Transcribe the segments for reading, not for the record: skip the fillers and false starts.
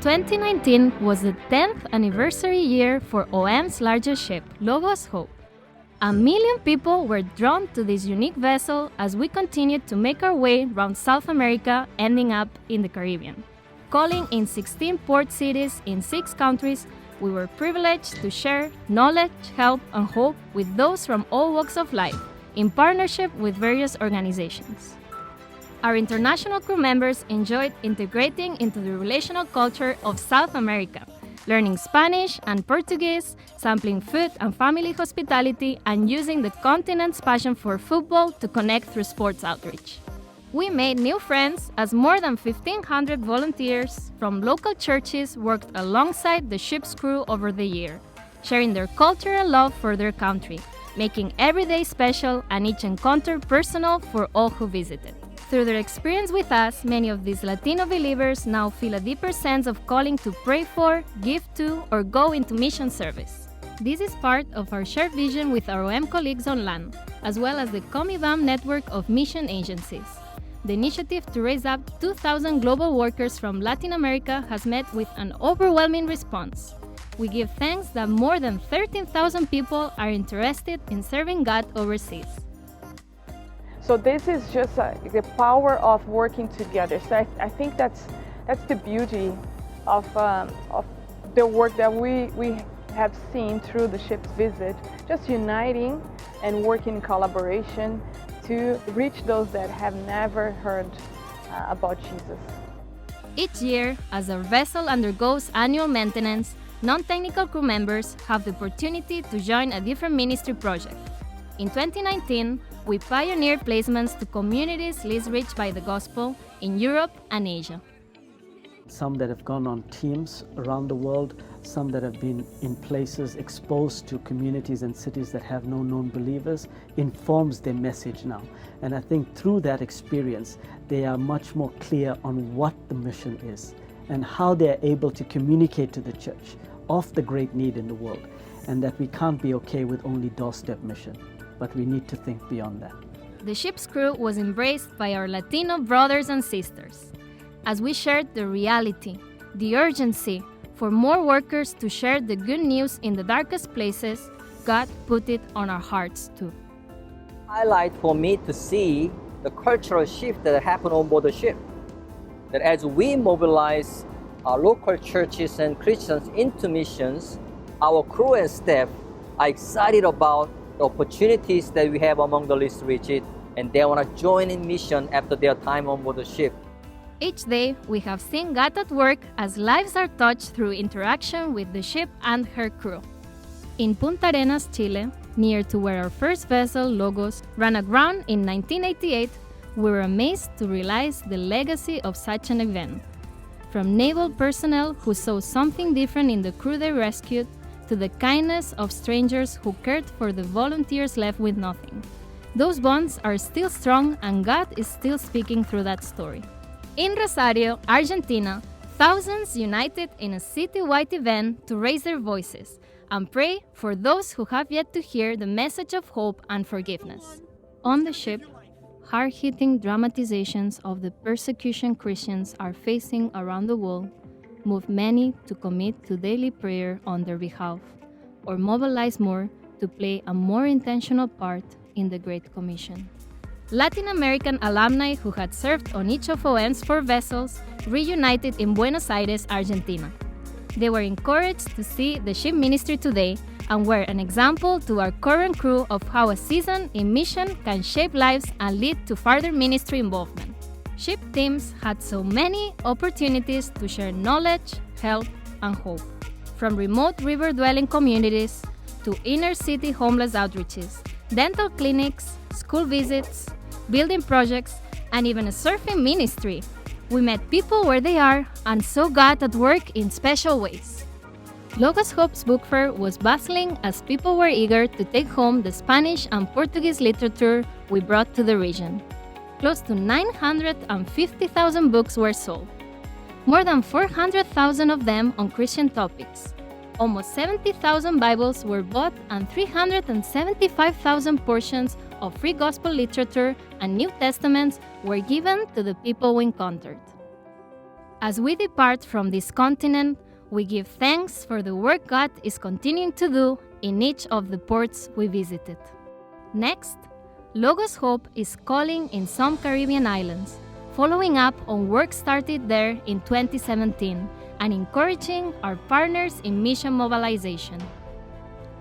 2019 was the 10th anniversary year for OM's largest ship, Logoshop. 1 million people were drawn to this unique vessel as we continued to make our way around South America, ending up in the Caribbean. Calling in 16 port cities in 6 countries, we were privileged to share knowledge, help, and hope with those from all walks of life, in partnership with various organizations. Our international crew members enjoyed integrating into the relational culture of South America, learning Spanish and Portuguese, sampling food and family hospitality, and using the continent's passion for football to connect through sports outreach. We made new friends as more than 1,500 volunteers from local churches worked alongside the ship's crew over the year, sharing their culture and love for their country, making every day special and each encounter personal for all who visited. Through their experience with us, many of these Latino believers now feel a deeper sense of calling to pray for, give to, or go into mission service. This is part of our shared vision with our OM colleagues on land, as well as the Comibam network of mission agencies. The initiative to raise up 2,000 global workers from Latin America has met with an overwhelming response. We give thanks that more than 13,000 people are interested in serving God overseas. So this is just the power of working together. So I think that's the beauty of the work that we have seen through the ship's visit, just uniting and working in collaboration to reach those that have never heard about Jesus. Each year, as our vessel undergoes annual maintenance, non-technical crew members have the opportunity to join a different ministry project. In 2019, we pioneered placements to communities least reached by the gospel in Europe and Asia. Some that have gone on teams around the world, some that have been in places exposed to communities and cities that have no known believers, informs their message now. And I think through that experience, they are much more clear on what the mission is and how they're able to communicate to the church of the great need in the world, and that we can't be okay with only doorstep mission, but we need to think beyond that. The ship's crew was embraced by our Latino brothers and sisters as we shared the reality, the urgency for more workers to share the good news in the darkest places. God put it on our hearts too. Highlight for me to see the cultural shift that happened on board the ship. That as we mobilize our local churches and Christians into missions, our crew and staff are excited about the opportunities that we have among the least reached, and they want to join in mission after their time on board the ship. Each day, we have seen God at work as lives are touched through interaction with the ship and her crew. In Punta Arenas, Chile, near to where our first vessel, Logos, ran aground in 1988, we were amazed to realize the legacy of such an event. From naval personnel who saw something different in the crew they rescued, to the kindness of strangers who cared for the volunteers left with nothing. Those bonds are still strong, and God is still speaking through that story. In Rosario, Argentina, thousands united in a citywide event to raise their voices and pray for those who have yet to hear the message of hope and forgiveness. On the ship, hard-hitting dramatizations of the persecution Christians are facing around the world move many to commit to daily prayer on their behalf, or mobilize more to play a more intentional part in the Great Commission. Latin American alumni who had served on each of OM's 4 vessels reunited in Buenos Aires, Argentina. They were encouraged to see the ship ministry today and were an example to our current crew of how a season in mission can shape lives and lead to further ministry involvement. Ship teams had so many opportunities to share knowledge, help, and hope. From remote river-dwelling communities to inner-city homeless outreaches, dental clinics, school visits, building projects, and even a surfing ministry. We met people where they are and saw God at work in special ways. Logoshop's book fair was bustling as people were eager to take home the Spanish and Portuguese literature we brought to the region. Close to 950,000 books were sold, more than 400,000 of them on Christian topics. Almost 70,000 Bibles were bought and 375,000 portions of free gospel literature and New Testaments were given to the people we encountered. As we depart from this continent, we give thanks for the work God is continuing to do in each of the ports we visited. Next, Logo스호프 is calling in some Caribbean islands, following up on work started there in 2017 and encouraging our partners in mission mobilization.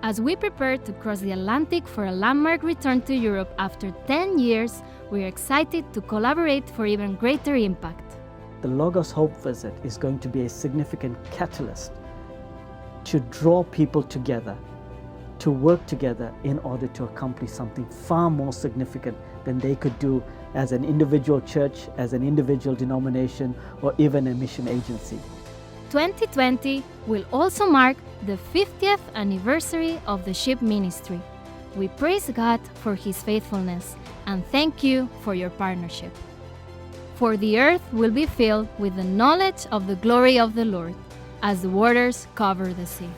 As we prepare to cross the Atlantic for a landmark return to Europe after 10 years, we are excited to collaborate for even greater impact. The Logo스호프 visit is going to be a significant catalyst to draw people together, to work together in order to accomplish something far more significant than they could do as an individual church, as an individual denomination, or even a mission agency. 2020 will also mark the 50th anniversary of the ship ministry. We praise God for His faithfulness and thank you for your partnership. For the earth will be filled with the knowledge of the glory of the Lord as the waters cover the sea.